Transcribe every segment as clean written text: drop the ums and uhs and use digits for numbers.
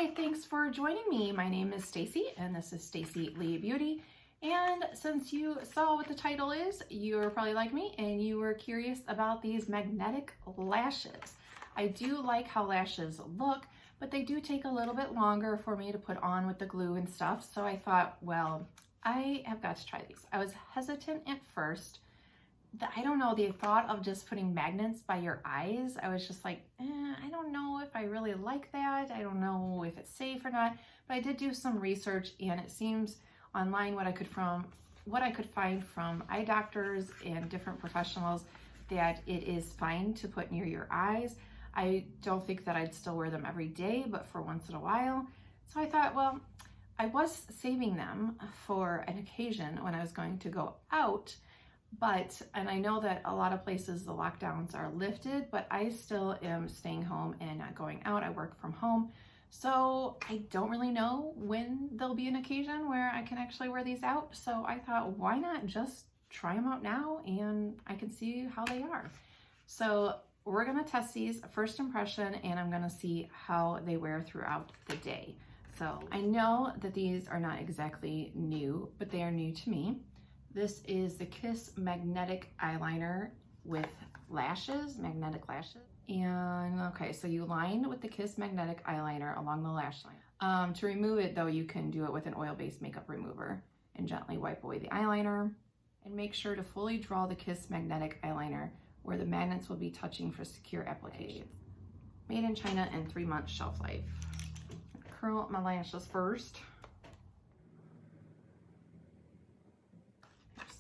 Hi, thanks for joining me. My name is Stacy and this is Stacy Lee Beauty. And since you saw what the title is, you're probably like me and you were curious about these magnetic lashes. I do like how lashes look, but they do take a little bit longer for me to put on with the glue and stuff. So I thought, well, I have got to try these. I was hesitant at first. I don't know, the thought of just putting magnets by your eyes, I was just like, I don't know if I really like that. I don't know if it's safe or not. But I did do some research and it seems online what I could find from eye doctors and different professionals that it is fine to put near your eyes. I don't think that I'd still wear them every day, but for once in a while. So I thought, well, I was saving them for an occasion when I was going to go out. And I know that a lot of places the lockdowns are lifted, but I still am staying home and not going out. I work from home. So I don't really know when there'll be an occasion where I can actually wear these out. So I thought, why not just try them out now and I can see how they are. So we're gonna test these first impression and I'm gonna see how they wear throughout the day. So I know that these are not exactly new, but they are new to me. This is the Kiss Magnetic Eyeliner with lashes, magnetic lashes. And okay, so you line with the Kiss Magnetic Eyeliner along the lash line. To remove it though, you can do it with an oil-based makeup remover and gently wipe away the eyeliner. And make sure to fully draw the Kiss Magnetic Eyeliner where the magnets will be touching for secure application. Made in China and 3-month shelf life. Curl up my lashes first.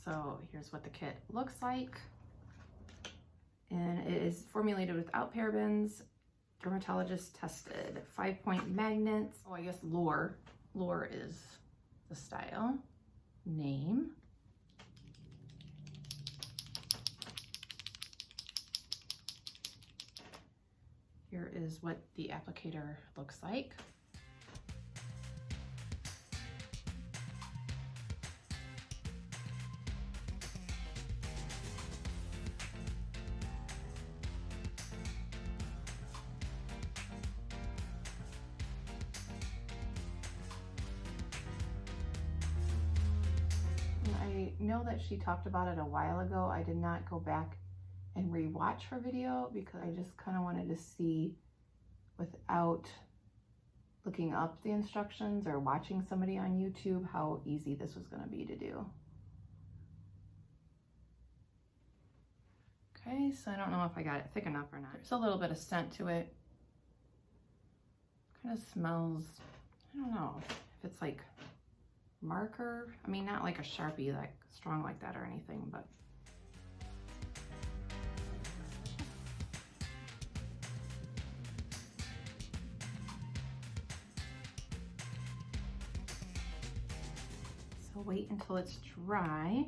So here's what the kit looks like. And it is formulated without parabens, dermatologist tested, 5-point magnets. Oh, I guess Lure. Lure is the style. Name. Here is what the applicator looks like. I know that she talked about it a while ago. I did not go back and rewatch her video because I just kind of wanted to see without looking up the instructions or watching somebody on YouTube how easy this was going to be to do. Okay, so I don't know if I got it thick enough or not. There's a little bit of scent to it. Kind of smells, I don't know if it's like marker. I mean, not like a Sharpie, like strong like that or anything, but. So wait until it's dry.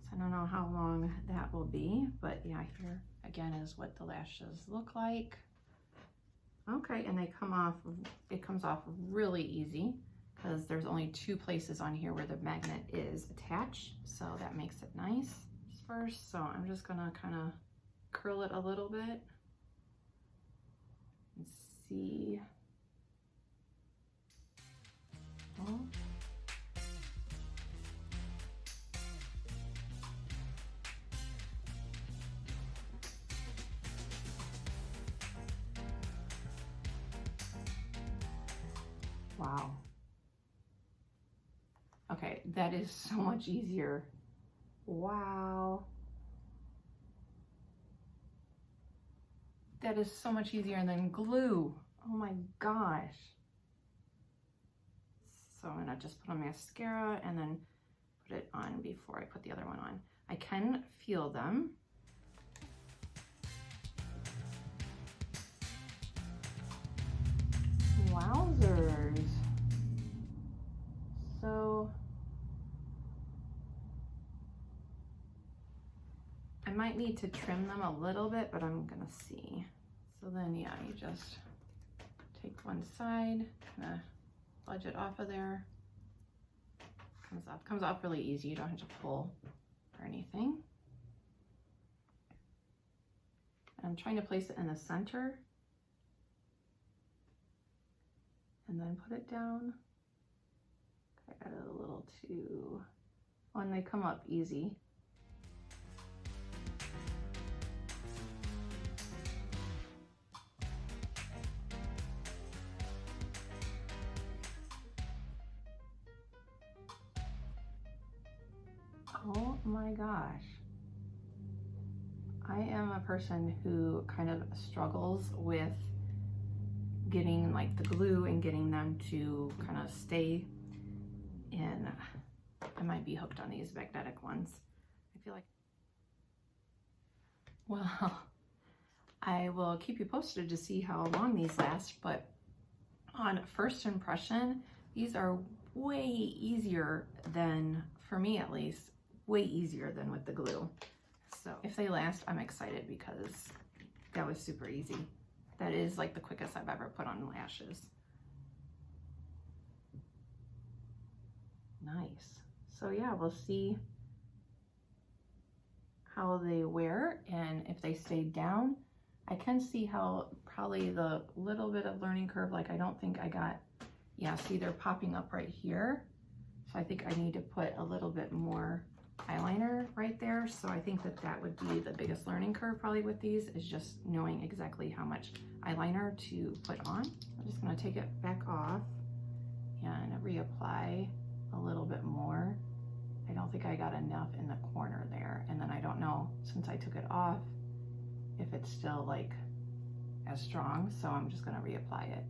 So I don't know how long that will be, but yeah, here again is what the lashes look like. Okay, and they come off, it comes off really easy because there's only 2 places on here where the magnet is attached. So that makes it nice first. So I'm just gonna kind of curl it a little bit and see. Oh. Wow. Okay, that is so much easier. Wow. That is so much easier than glue. Oh my gosh. So I'm gonna just put on mascara and then put it on before I put the other one on. I can feel them. Wowzers. So I might need to trim them a little bit, but I'm gonna see. So then, yeah, you just take one side, kind of budge it off of there. Comes off really easy. You don't have to pull or anything. And I'm trying to place it in the center. and then put it down. I got it a little too, oh, and they come up easy. Oh my gosh. I am a person who kind of struggles with getting like the glue and getting them to kind of stay in. I might be hooked on these magnetic ones. I feel like, well, I will keep you posted to see how long these last, but on first impression, these are way easier than, for me at least, way easier than with the glue. So if they last, I'm excited because that was super easy. That is like the quickest I've ever put on lashes. Nice. So yeah, we'll see how they wear and if they stay down. I can see how probably the little bit of learning curve, like I don't think I got, yeah, see they're popping up right here. So I think I need to put a little bit more eyeliner right there. So I think that that would be the biggest learning curve probably with these, is just knowing exactly how much eyeliner to put on. I'm just gonna take it back off and reapply a little bit more. I don't think I got enough in the corner there. And then I don't know, since I took it off, if it's still like as strong. So I'm just gonna reapply it.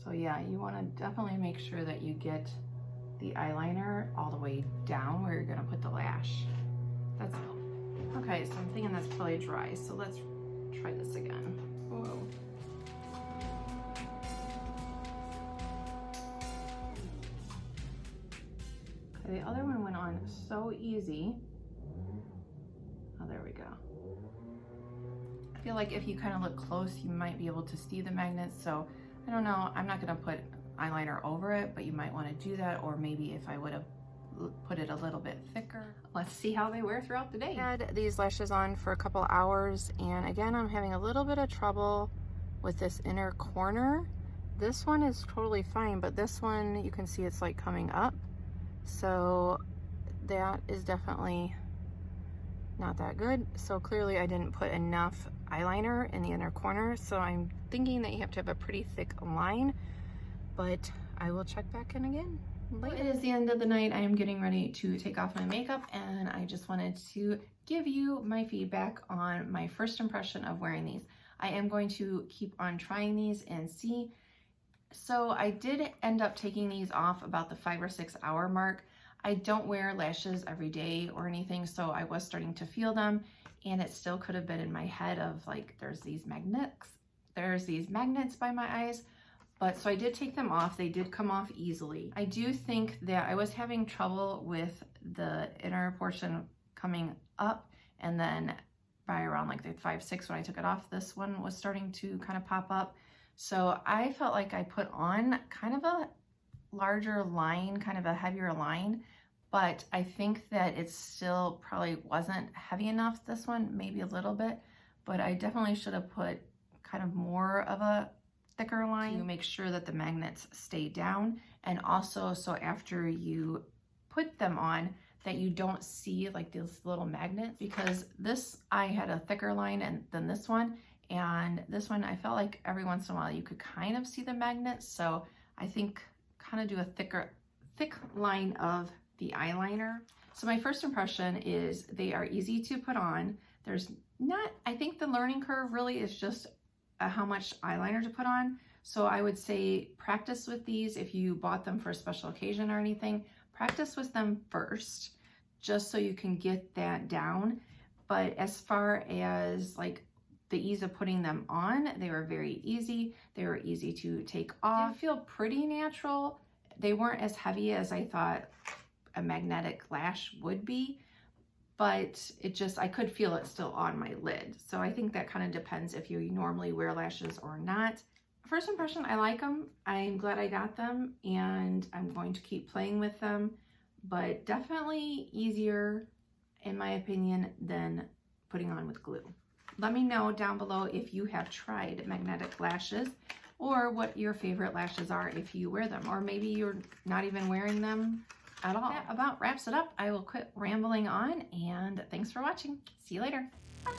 So yeah, you wanna definitely make sure that you get the eyeliner all the way down where you're gonna put the lash. That's all. Okay, so I'm thinking that's probably dry. So let's try this again. Whoa. Okay, the other one went on so easy. Oh, there we go. I feel like if you kind of look close, you might be able to see the magnets. So I don't know, I'm not gonna put eyeliner over it, but you might want to do that, or maybe if I would have put it a little bit thicker. Let's see how they wear throughout the day. I had these lashes on for a couple hours, and again, I'm having a little bit of trouble with this inner corner. This one is totally fine, but this one, you can see it's like coming up. So that is definitely not that good. So clearly I didn't put enough eyeliner in the inner corner. So I'm thinking that you have to have a pretty thick line, but I will check back in again later. It is the end of the night. I am getting ready to take off my makeup, and I just wanted to give you my feedback on my first impression of wearing these. I am going to keep on trying these and see. So I did end up taking these off about the 5 or 6 hour mark. I don't wear lashes every day or anything, so I was starting to feel them, and it still could have been in my head of like, there's these magnets by my eyes. But so I did take them off. They did come off easily. I do think that I was having trouble with the inner portion coming up, and then by around like the 5, 6 when I took it off, this one was starting to kind of pop up. So I felt like I put on kind of a larger line, kind of a heavier line, but I think that it still probably wasn't heavy enough, this one, maybe a little bit, but I definitely should have put kind of more of a thicker line to make sure that the magnets stay down, and also so after you put them on that you don't see like these little magnets, because this I had a thicker line than this one, and this one I felt like every once in a while you could kind of see the magnets. So I think kind of do a thick line of the eyeliner. So my first impression is they are easy to put on. There's not, I think the learning curve really is just how much eyeliner to put on. So I would say practice with these. If you bought them for a special occasion or anything, practice with them first, just so you can get that down. But as far as like the ease of putting them on, they were very easy. They were easy to take off. They feel pretty natural. They weren't as heavy as I thought a magnetic lash would be, but it just, I could feel it still on my lid. So I think that kind of depends if you normally wear lashes or not. First impression, I like them. I'm glad I got them, and I'm going to keep playing with them, but definitely easier, in my opinion, than putting on with glue. Let me know down below if you have tried magnetic lashes. or what your favorite lashes are if you wear them, or maybe you're not even wearing them at all. That about wraps it up. I will quit rambling on, and thanks for watching. See you later. Bye.